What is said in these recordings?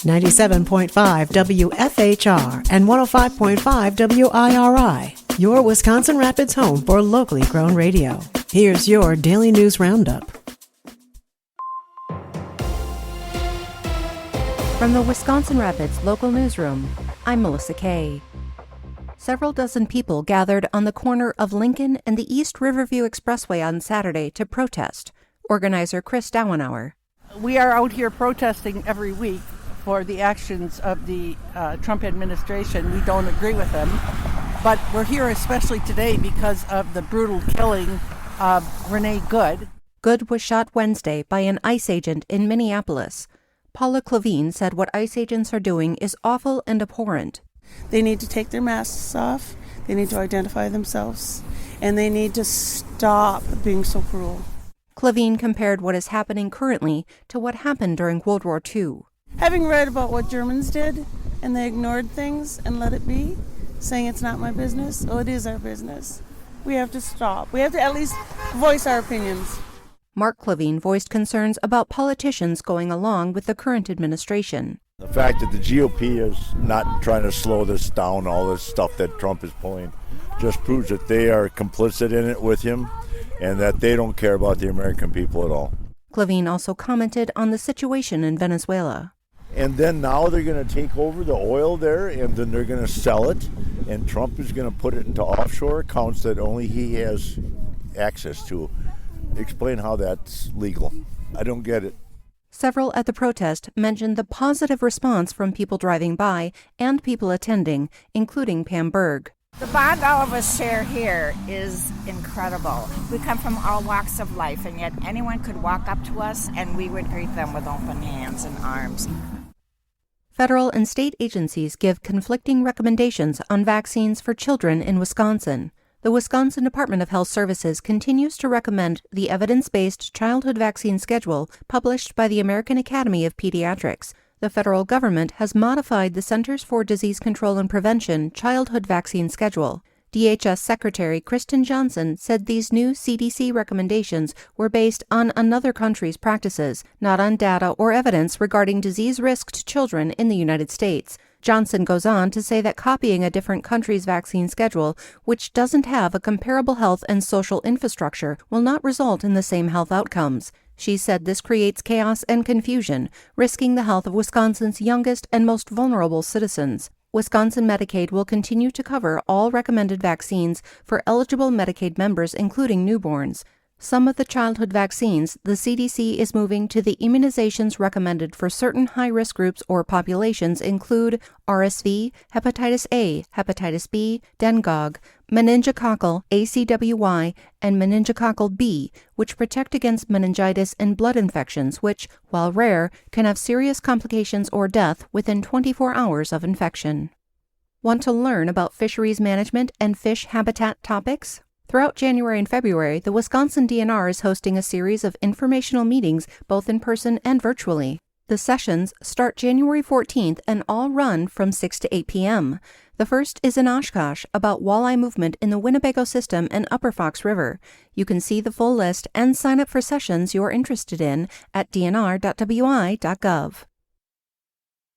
97.5 WFHR and 105.5 WIRI, your Wisconsin Rapids home for locally grown radio. Here's your Daily News Roundup. From the Wisconsin Rapids local newsroom, I'm Melissa Kay. Several dozen people gathered on the corner of Lincoln and the East Riverview Expressway on Saturday to protest. Organizer Chris Dowenauer. We are out here protesting every week for the actions of the Trump administration. We don't agree with them, but we're here especially today because of the brutal killing of Renee Good. Good was shot Wednesday by an ICE agent in Minneapolis. Paula Clavine said what ICE agents are doing is awful and abhorrent. They need to take their masks off, they need to identify themselves, and they need to stop being so cruel. Clavine compared what is happening currently to what happened during World War II. Having read about what Germans did, and they ignored things and let it be, saying it's not my business, oh, it is our business. We have to stop. We have to at least voice our opinions. Mark Clavine voiced concerns about politicians going along with the current administration. The fact that the GOP is not trying to slow this down, all this stuff that Trump is pulling, just proves that they are complicit in it with him and that they don't care about the American people at all. Clavine also commented on the situation in Venezuela. And then now they're going to take over the oil there, and then they're going to sell it, and Trump is going to put it into offshore accounts that only he has access to. Explain how that's legal. I don't get it. Several at the protest mentioned the positive response from people driving by and people attending, including Pam Berg. The bond all of us share here is incredible. We come from all walks of life, and yet anyone could walk up to us and we would greet them with open hands and arms. Federal and state agencies give conflicting recommendations on vaccines for children in Wisconsin. The Wisconsin Department of Health Services continues to recommend the evidence-based childhood vaccine schedule published by the American Academy of Pediatrics. The federal government has modified the Centers for Disease Control and Prevention childhood vaccine schedule. DHS Secretary Kristen Johnson said these new CDC recommendations were based on another country's practices, not on data or evidence regarding disease risk to children in the United States. Johnson goes on to say that copying a different country's vaccine schedule, which doesn't have a comparable health and social infrastructure, will not result in the same health outcomes. She said this creates chaos and confusion, risking the health of Wisconsin's youngest and most vulnerable citizens. Wisconsin Medicaid will continue to cover all recommended vaccines for eligible Medicaid members, including newborns. Some of the childhood vaccines the CDC is moving to the immunizations recommended for certain high-risk groups or populations include RSV, hepatitis A, hepatitis B, Dengog, meningococcal ACWY, and meningococcal B, which protect against meningitis and blood infections, which, while rare, can have serious complications or death within 24 hours of infection. Want to learn about fisheries management and fish habitat topics? Throughout January and February, the Wisconsin DNR is hosting a series of informational meetings, both in person and virtually. The sessions start January 14th and all run from 6 to 8 p.m. The first is in Oshkosh about walleye movement in the Winnebago system and Upper Fox River. You can see the full list and sign up for sessions you're interested in at dnr.wi.gov.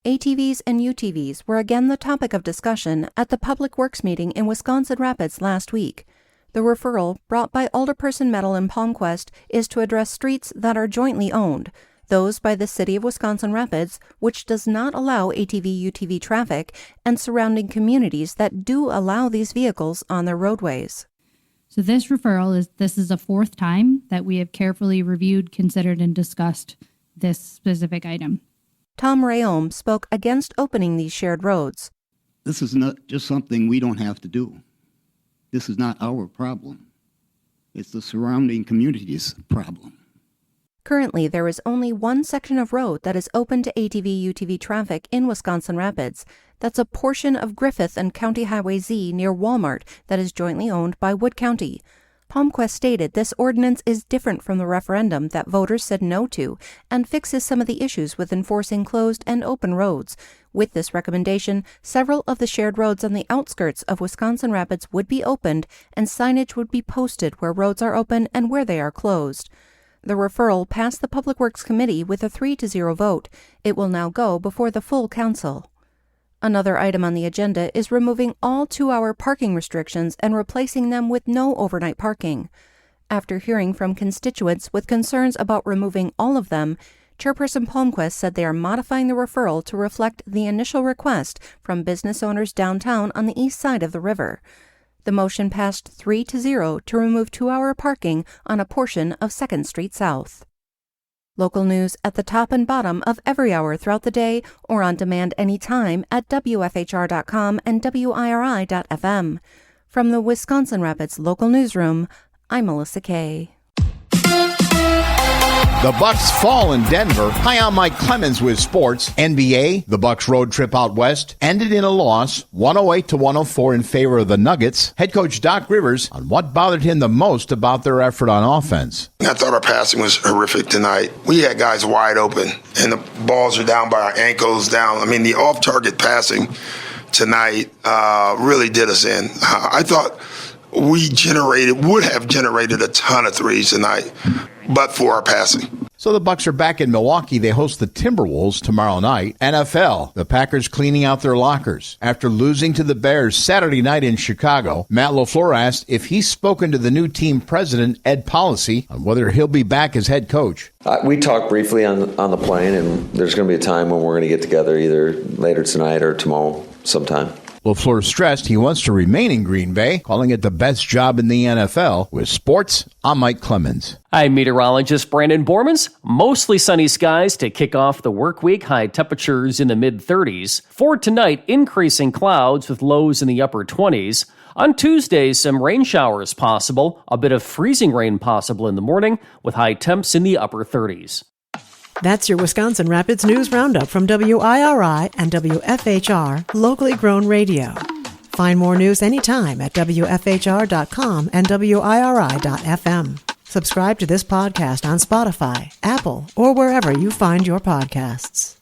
ATVs and UTVs were again the topic of discussion at the Public Works meeting in Wisconsin Rapids last week. The referral, brought by Alderperson Metal and Palmquest, is to address streets that are jointly owned, those by the City of Wisconsin Rapids, which does not allow ATV-UTV traffic, and surrounding communities that do allow these vehicles on their roadways. So this is the fourth time that we have carefully reviewed, considered, and discussed this specific item. Tom Rayom spoke against opening these shared roads. This is not just something we don't have to do. This is not our problem. It's the surrounding community's problem. Currently, there is only one section of road that is open to ATV-UTV traffic in Wisconsin Rapids. That's a portion of Griffith and County Highway Z near Walmart that is jointly owned by Wood County. Palmquest stated this ordinance is different from the referendum that voters said no to and fixes some of the issues with enforcing closed and open roads. With this recommendation, several of the shared roads on the outskirts of Wisconsin Rapids would be opened and signage would be posted where roads are open and where they are closed. The referral passed the Public Works Committee with a 3-0 vote. It will now go before the full council. Another item on the agenda is removing all 2-hour parking restrictions and replacing them with no overnight parking. After hearing from constituents with concerns about removing all of them, Chairperson Palmquist said they are modifying the referral to reflect the initial request from business owners downtown on the east side of the river. The motion passed 3-0 to remove 2-hour parking on a portion of 2nd Street South. Local news at the top and bottom of every hour throughout the day or on demand anytime at WFHR.com and WIRI.FM. From the Wisconsin Rapids Local Newsroom, I'm Melissa Kay. The Bucks fall in Denver. Hi, I'm Mike Clemens with sports. NBA, the Bucks road trip out west, ended in a loss, 108-104 in favor of the Nuggets. Head coach Doc Rivers on what bothered him the most about their effort on offense. I thought our passing was horrific tonight. We had guys wide open, and the balls are down by our ankles down. I mean, the off-target passing tonight really did us in. I thought we would have generated a ton of threes tonight, but for our passing. So the Bucks are back in Milwaukee. They host the Timberwolves tomorrow night. NFL, the Packers cleaning out their lockers. After losing to the Bears Saturday night in Chicago, Matt LaFleur asked if he's spoken to the new team president, Ed Policy, on whether he'll be back as head coach. We talked briefly on the plane, and there's going to be a time when we're going to get together either later tonight or tomorrow sometime. LaFleur stressed he wants to remain in Green Bay, calling it the best job in the NFL. With sports, I'm Mike Clemens. I'm meteorologist Brandon Bormans. Mostly sunny skies to kick off the work week. High temperatures in the mid-30s. For tonight, increasing clouds with lows in the upper 20s. On Tuesday, some rain showers possible. A bit of freezing rain possible in the morning with high temps in the upper 30s. That's your Wisconsin Rapids News Roundup from WIRI and WFHR, locally grown radio. Find more news anytime at WFHR.com and WIRI.FM. Subscribe to this podcast on Spotify, Apple, or wherever you find your podcasts.